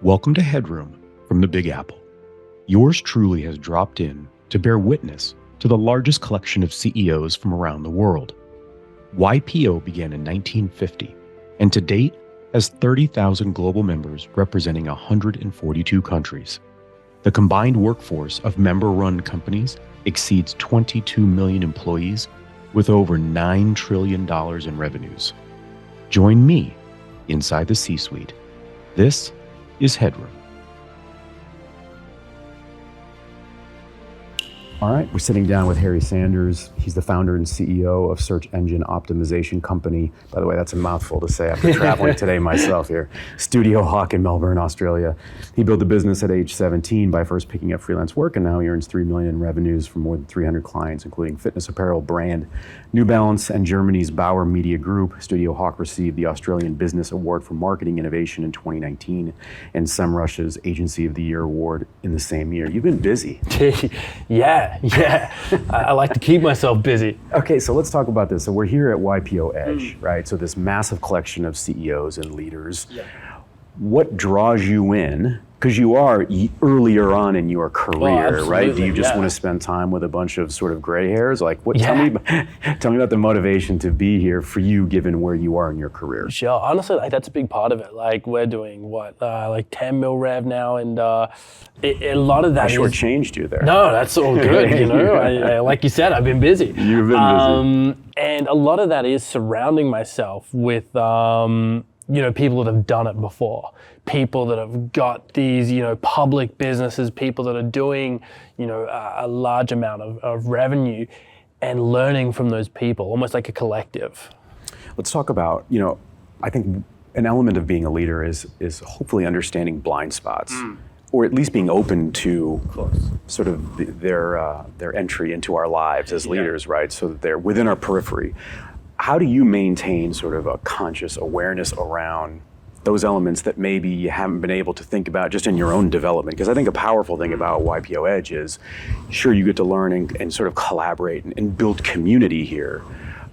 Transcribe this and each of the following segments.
Welcome to Headroom from the Big Apple. Yours truly has dropped in to bear witness to the largest collection of CEOs from around the world. YPO began in 1950 and to date has 30,000 global members representing 142 countries. The combined workforce of member-run companies exceeds 22 million employees with over $9 trillion in revenues. Join me inside the C-suite. This is Headroom. All right, we're sitting down with Harry Sanders. He's the founder and CEO of search engine optimization company. By the way, that's a mouthful to say after traveling today myself here. StudioHawk in Melbourne, Australia. He built a business at age 17 by first picking up freelance work, and now he earns $3 million in revenues from more than 300 clients, including fitness apparel brand New Balance and Germany's Bauer Media Group. StudioHawk received the Australian Business Award for Marketing Innovation in 2019 and SEMrush's Agency of the Year Award in the same year. You've been busy. Yeah. I like to keep myself busy. Okay, so let's talk about this. So we're here at YPO Edge, right? So this massive collection of CEOs and leaders. Yeah. What draws you in? Because you are earlier on in your career, right? Do you just want to spend time with a bunch of sort of gray hairs? Like, what? Tell me about the motivation to be here for you, given where you are in your career. Sure. Honestly, that's a big part of it. Like, we're doing like 10 mil rev now, and a lot of that. I shortchanged you there. No, that's all good. You know, I like you said, I've been busy. You've been busy, and a lot of that is surrounding myself with people that have done it before. People that have got these, public businesses, people that are doing, a large amount of revenue, and learning from those people, almost like a collective. Let's talk about, I think an element of being a leader is hopefully understanding blind spots, or at least being open to sort of their entry into our lives as leaders, right? So that they're within our periphery. How do you maintain sort of a conscious awareness around those elements that maybe you haven't been able to think about just in your own development? Because I think a powerful thing about YPO Edge is, sure, you get to learn and sort of collaborate and build community here,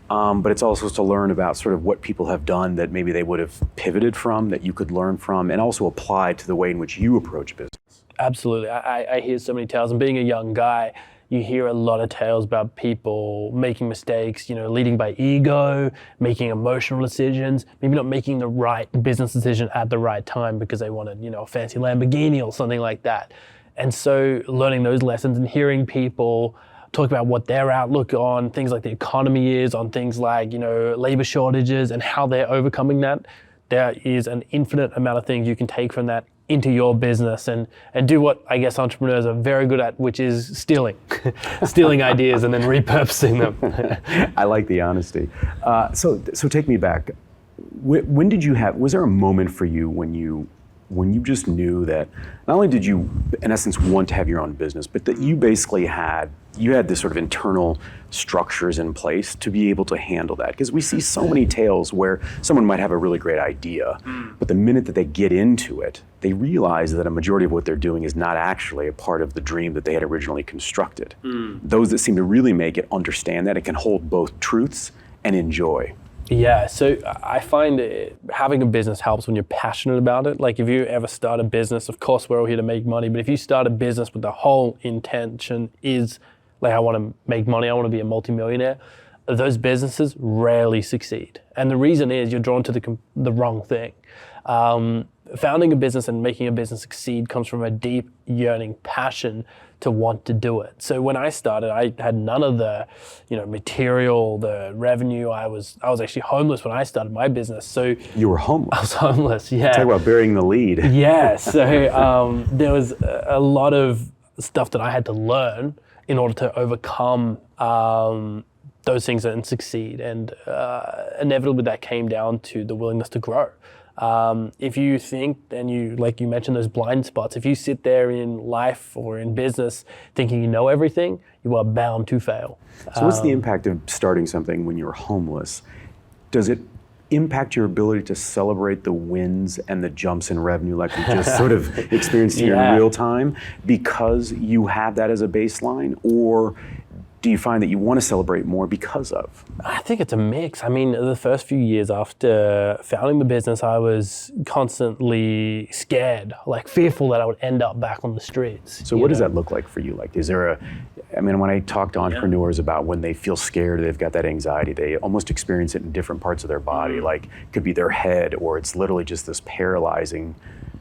but it's also to learn about sort of what people have done that maybe they would have pivoted from, that you could learn from, and also apply to the way in which you approach business. Absolutely. I hear so many tales, and being a young guy, you hear a lot of tales about people making mistakes, leading by ego, making emotional decisions, maybe not making the right business decision at the right time because they wanted, a fancy Lamborghini or something like that. And so learning those lessons and hearing people talk about what their outlook on things like the economy is, on things like, labor shortages and how they're overcoming that, there is an infinite amount of things you can take from that into your business and do what I guess entrepreneurs are very good at, which is stealing ideas and then repurposing them. I like the honesty. So take me back. When did you was there a moment for you when you just knew that not only did you, in essence, want to have your own business, but that you basically had this sort of internal structures in place to be able to handle that? Because we see so many tales where someone might have a really great idea, but the minute that they get into it, they realize that a majority of what they're doing is not actually a part of the dream that they had originally constructed. Those that seem to really make it understand that it can hold both truths and enjoy. Yeah, so I find having a business helps when you're passionate about it. Like if you ever start a business, of course we're all here to make money, but if you start a business with the whole intention is like, I want to make money, I want to be a multimillionaire, those businesses rarely succeed. And the reason is you're drawn to the wrong thing. Founding a business and making a business succeed comes from a deep yearning passion to want to do it. So when I started, I had none of the, material, the revenue. I was actually homeless when I started my business. So you were homeless. I was homeless. Yeah. Talk about burying the lead. Yeah. So there was a lot of stuff that I had to learn in order to overcome those things and succeed. And inevitably that came down to the willingness to grow. If you think, and like you mentioned, those blind spots, if you sit there in life or in business thinking you know everything, you are bound to fail. So what's the impact of starting something when you're homeless? Does it impact your ability to celebrate the wins and the jumps in revenue like we just sort of experienced here in real time because you have that as a baseline? Or do you find that you want to celebrate more because of? I think it's a mix. I mean, the first few years after founding the business, I was constantly scared, like fearful that I would end up back on the streets. So what does that look like for you? Like, is there when I talk to entrepreneurs about when they feel scared, they've got that anxiety, they almost experience it in different parts of their body. Like, it could be their head, or it's literally just this paralyzing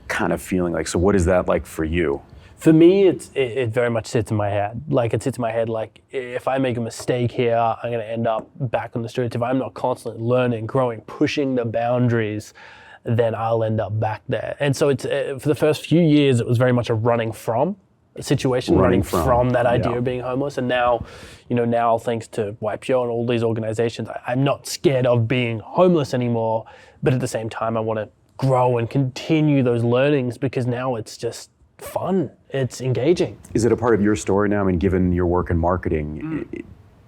kind of feeling. Like, so what is that like for you? For me, it very much sits in my head. Like, it sits in my head, like, if I make a mistake here, I'm going to end up back on the streets. If I'm not constantly learning, growing, pushing the boundaries, then I'll end up back there. And so it's for the first few years, it was very much a running from a situation, running from that idea of being homeless. And now, now thanks to YPO and all these organizations, I'm not scared of being homeless anymore. But at the same time, I want to grow and continue those learnings, because now it's just fun. It's engaging. Is it a part of your story now? I mean, given your work in marketing,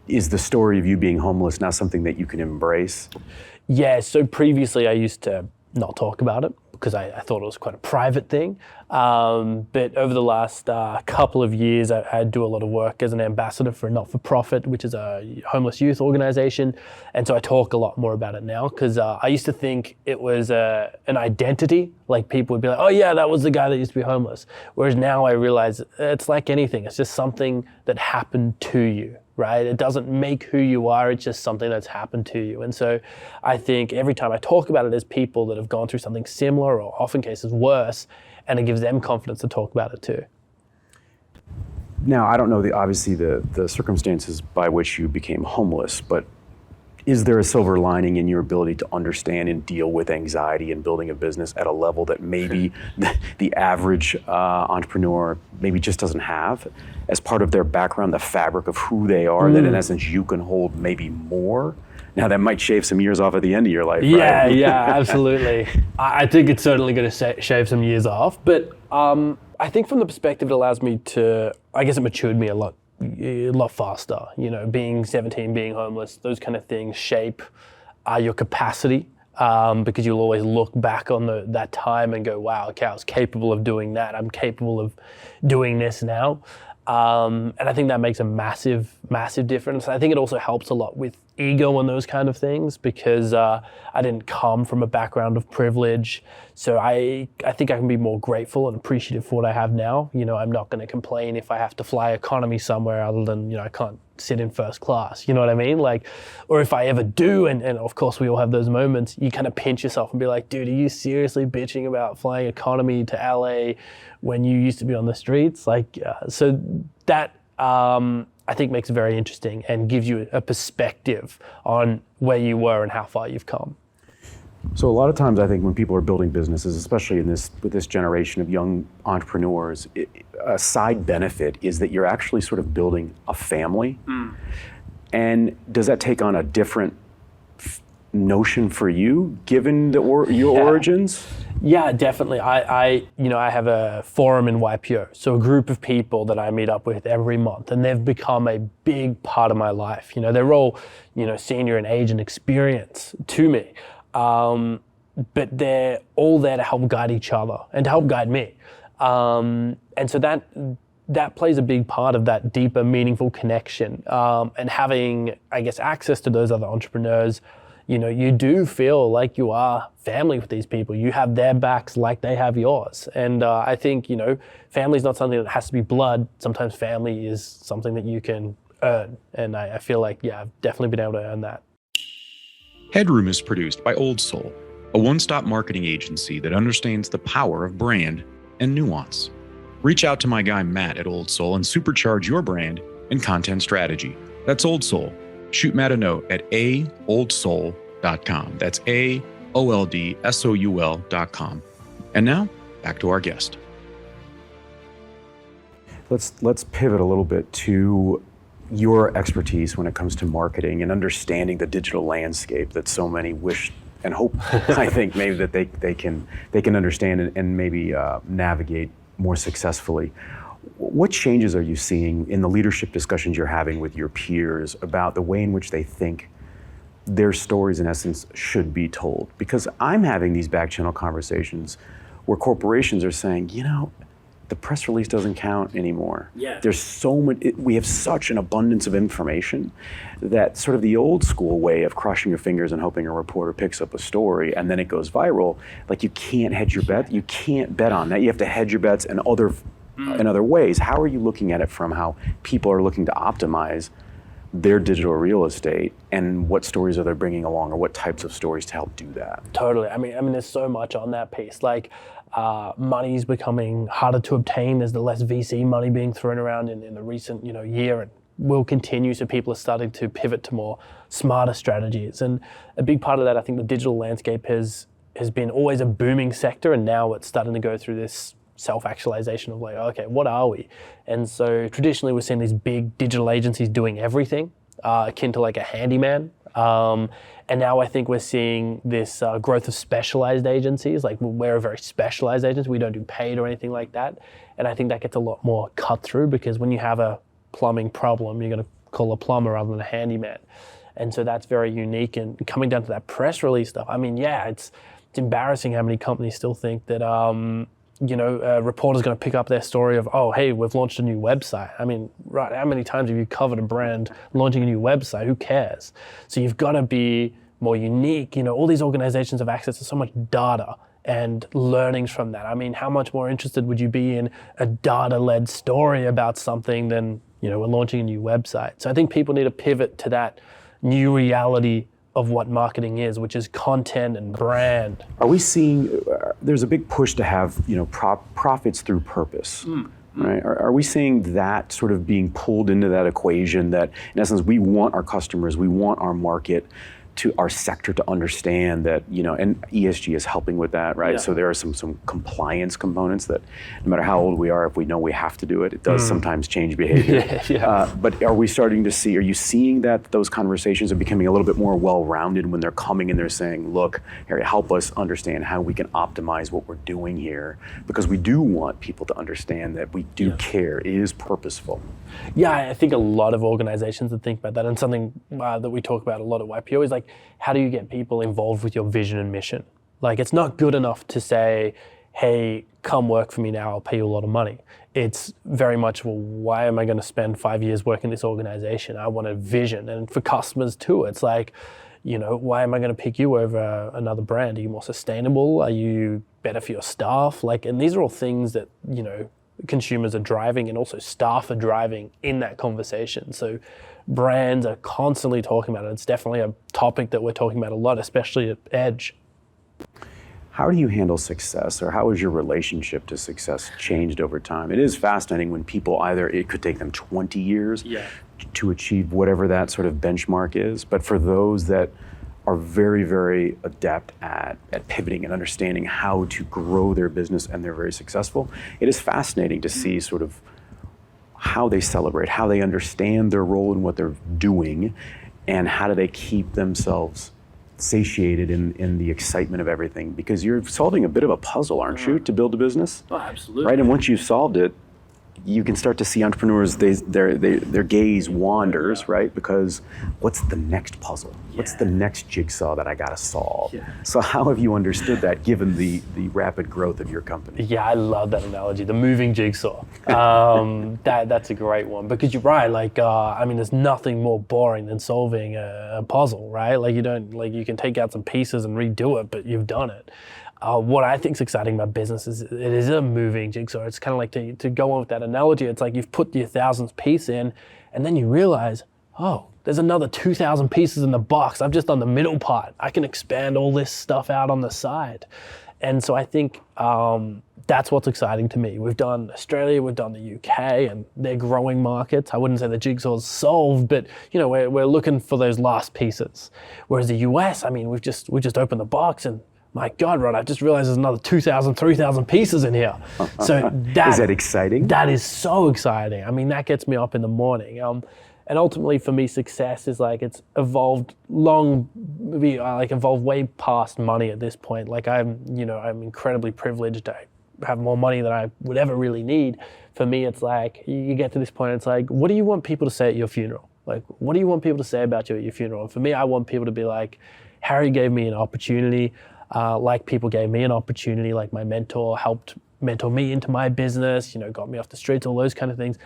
is the story of you being homeless now something that you can embrace? Yeah, so previously I used to not talk about it because I thought it was quite a private thing. But over the last couple of years, I do a lot of work as an ambassador for a not-for-profit, which is a homeless youth organization. And so I talk a lot more about it now, because I used to think it was an identity. Like, people would be like, oh yeah, that was the guy that used to be homeless. Whereas now I realize it's like anything. It's just something that happened to you, right? It doesn't make who you are. It's just something that's happened to you. And so I think every time I talk about it, there's people that have gone through something similar, or often cases worse, and it gives them confidence to talk about it too. Now, I don't know obviously the circumstances by which you became homeless, but is there a silver lining in your ability to understand and deal with anxiety and building a business at a level that maybe the average entrepreneur maybe just doesn't have as part of their background, the fabric of who they are, that in essence you can hold maybe more? Now, that might shave some years off at the end of your life, right? Yeah, absolutely. I think it's certainly going to shave some years off, but I think from the perspective it allows me to, I guess it matured me a lot faster. Being 17, being homeless, those kind of things shape your capacity, because you'll always look back on that time and go, wow, okay, I was capable of doing that. I'm capable of doing this now. And I think that makes a massive, massive difference. I think it also helps a lot with ego and those kind of things, because I didn't come from a background of privilege. So I think I can be more grateful and appreciative for what I have now. I'm not going to complain if I have to fly economy somewhere, other than, I can't sit in first class. You know what I mean? Like, or if I ever do, and of course we all have those moments, you kind of pinch yourself and be like, dude, are you seriously bitching about flying economy to LA when you used to be on the streets? Like, so that I think makes it very interesting and gives you a perspective on where you were and how far you've come. So a lot of times I think when people are building businesses, especially with this generation of young entrepreneurs, a side benefit is that you're actually sort of building a family. And does that take on a different notion for you, given your origins? Yeah, definitely. I have a forum in YPO, so a group of people that I meet up with every month, and they've become a big part of my life. They're all, senior in age and experience to me, but they're all there to help guide each other and to help guide me. And so that plays a big part of that deeper, meaningful connection, and having, I guess, access to those other entrepreneurs. You do feel like you are family with these people. You have their backs like they have yours. And I think, family is not something that has to be blood. Sometimes family is something that you can earn. And I feel like, I've definitely been able to earn that. Headroom is produced by Old Soul, a one-stop marketing agency that understands the power of brand and nuance. Reach out to my guy Matt at Old Soul and supercharge your brand and content strategy. That's Old Soul. Shoot Matt a note at aoldsoul.com. That's AOLDSOUL.com. And now, back to our guest. Let's pivot a little bit to your expertise when it comes to marketing and understanding the digital landscape that so many wish and hope, I think, maybe that they can understand and maybe navigate more successfully. What changes are you seeing in the leadership discussions you're having with your peers about the way in which they think their stories, in essence, should be told? Because I'm having these back channel conversations where corporations are saying, the press release doesn't count anymore. Yeah. There's so much, we have such an abundance of information that sort of the old school way of crossing your fingers and hoping a reporter picks up a story and then it goes viral, like you can't hedge your bet. You can't bet on that. You have to hedge your bets in other ways. How are you looking at it from how people are looking to optimize their digital real estate, and what stories are they bringing along, or what types of stories to help do that? Totally. I mean, there's so much on that piece. Like, money is becoming harder to obtain. There's the less VC money being thrown around in the recent year, and will continue. So people are starting to pivot to more smarter strategies. And a big part of that, I think, the digital landscape has been always a booming sector, and now it's starting to go through this self-actualization of like, okay, what are we? And so traditionally we're seeing these big digital agencies doing everything, akin to like a handyman. And now I think we're seeing this growth of specialized agencies. Like, we're a very specialized agency. We don't do paid or anything like that. And I think that gets a lot more cut through, because when you have a plumbing problem, you're going to call a plumber rather than a handyman. And so that's very unique. And coming down to that press release stuff, I mean, yeah, it's embarrassing how many companies still think that a reporter's going to pick up their story of, oh, hey, we've launched a new website. I mean, right, how many times have you covered a brand launching a new website? Who cares? So you've got to be more unique. All these organizations have access to so much data and learnings from that. I mean, how much more interested would you be in a data-led story about something than, we're launching a new website? So I think people need to pivot to that new reality of what marketing is, which is content and brand. Are we seeing, there's a big push to have, profits through purpose, right? Are we seeing that sort of being pulled into that equation, that in essence, we want our customers, we want our market, to our sector to understand that, and ESG is helping with that, right? Yeah. So there are some compliance components that no matter how old we are, if we know we have to do it, it does sometimes change behavior. Yeah. But are you seeing that those conversations are becoming a little bit more well-rounded when they're coming and they're saying, look, Harry, help us understand how we can optimize what we're doing here, because we do want people to understand that we do care, it is purposeful. Yeah, I think a lot of organizations that think about that, and something that we talk about a lot at YPO is like, how do you get people involved with your vision and mission? Like, it's not good enough to say, hey, come work for me now, I'll pay you a lot of money. It's very much, well, why am I going to spend 5 years working in this organization? I want a vision. And for customers too, it's like, why am I going to pick you over another brand? Are you more sustainable? Are you better for your staff? Like, and these are all things that, consumers are driving, and also staff are driving in that conversation. So brands are constantly talking about it. It's definitely a topic that we're talking about a lot, especially at Edge. How do you handle success, or how has your relationship to success changed over time? It is fascinating when people it could take them 20 years to achieve whatever that sort of benchmark is. But for those that are very, very adept at pivoting and understanding how to grow their business, and they're very successful, it is fascinating to see sort of how they celebrate, how they understand their role in what they're doing, and how do they keep themselves satiated in the excitement of everything. Because you're solving a bit of a puzzle, aren't you, to build a business? Oh, absolutely. Right, and once you've solved it, you can start to see entrepreneurs, their gaze wanders, right? Because what's the next puzzle? What's the next jigsaw that I gotta solve? So how have you understood that, given the rapid growth of your company? Yeah, I love that analogy, the moving jigsaw. That's a great one, because you're right. Like, there's nothing more boring than solving a puzzle, right? Like, you can take out some pieces and redo it, but you've done it. What I think is exciting about business is it is a moving jigsaw. It's kind of like, to go on with that analogy, it's like you've put your 1,000th piece in, and then you realize, oh, there's another 2,000 pieces in the box. I've just done the middle part. I can expand all this stuff out on the side. And so I think that's what's exciting to me. We've done Australia, we've done the UK, and they're growing markets. I wouldn't say the jigsaw's solved, but we're looking for those last pieces. Whereas the US, we just opened the box, and my God, Rod, I just realized there's another 2,000, 3,000 pieces in here. So is that exciting? That is so exciting. That gets me up in the morning. And ultimately for me, success is like, it's evolved evolved way past money at this point. Like, I'm incredibly privileged to have more money than I would ever really need. For me, it's like, you get to this point, it's like, what do you want people to say at your funeral? Like, what do you want people to say about you at your funeral? And for me, I want people to be like, Harry gave me an opportunity. Like people gave me an opportunity, like my mentor helped mentor me into my business, got me off the streets, all those kind of things.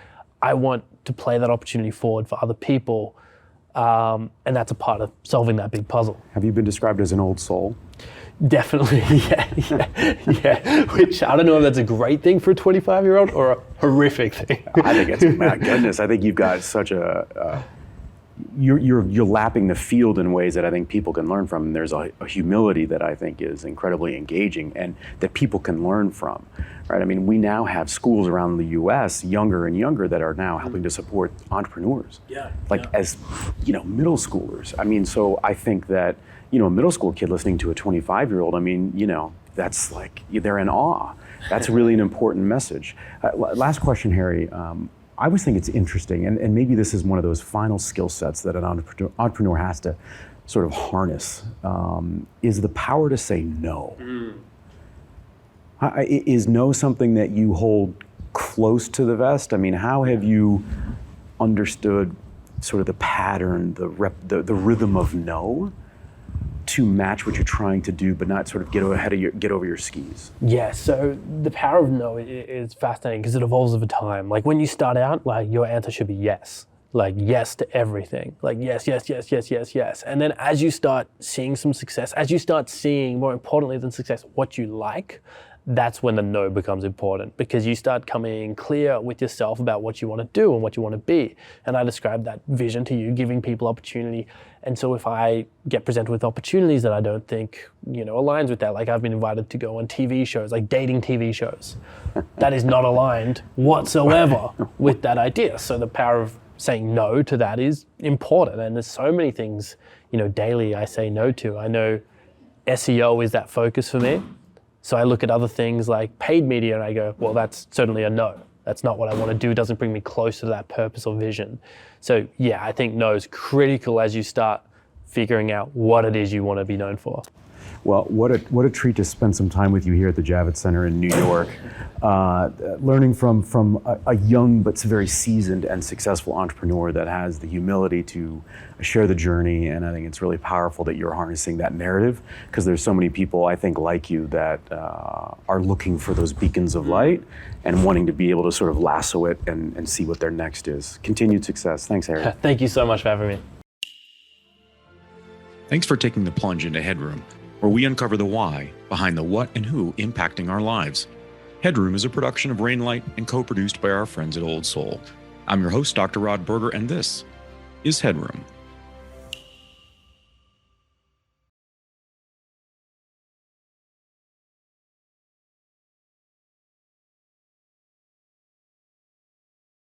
I want to play that opportunity forward for other people. And that's a part of solving that big puzzle. Have you been described as an old soul? Definitely, yeah. Which I don't know if that's a great thing for a 25-year-old or a horrific thing. I think it's, my goodness, I think you've got such you're lapping the field in ways that I think people can learn from. And there's a humility that I think is incredibly engaging and that people can learn from, right? I mean, we now have schools around the U.S., younger and younger, that are now helping to support entrepreneurs. As middle schoolers. I mean, so I think that, a middle school kid listening to a 25-year-old, I mean, that's like, they're in awe. That's really an important message. Last question, Harry. I always think it's interesting, and maybe this is one of those final skill sets that an entrepreneur has to sort of harness, is the power to say no. Is no something that you hold close to the vest? I mean, how have you understood sort of the pattern, the rhythm of no to match what you're trying to do, but not sort of get over your skis? Yeah, so the power of no is fascinating because it evolves over time. Like when you start out, like your answer should be yes. Like yes to everything. Like yes. And then as you start seeing some success, as you start seeing, more importantly than success, what you like, that's when the no becomes important, because you start coming clear with yourself about what you want to do and what you want to be. And I described that vision to you, giving people opportunity. And so if I get presented with opportunities that I don't think, aligns with that, like I've been invited to go on TV shows, like dating TV shows, that is not aligned whatsoever with that idea. So the power of saying no to that is important. And there's so many things, daily I say no to. I know SEO is that focus for me. So I look at other things like paid media and I go, well, that's certainly a no. That's not what I want to do. It doesn't bring me closer to that purpose or vision. So yeah, I think no is critical as you start figuring out what it is you want to be known for. Well, what a treat to spend some time with you here at the Javits Center in New York, learning from a young but very seasoned and successful entrepreneur that has the humility to share the journey. And I think it's really powerful that you're harnessing that narrative, because there's so many people, I think, like you that are looking for those beacons of light and wanting to be able to sort of lasso it and see what their next is. Continued success. Thanks, Harry. Thank you so much for having me. Thanks for taking the plunge into Headroom, where we uncover the why behind the what and who impacting our lives. Headroom is a production of Rainlight and co-produced by our friends at Old Soul. I'm your host, Dr. Rod Berger, and this is Headroom.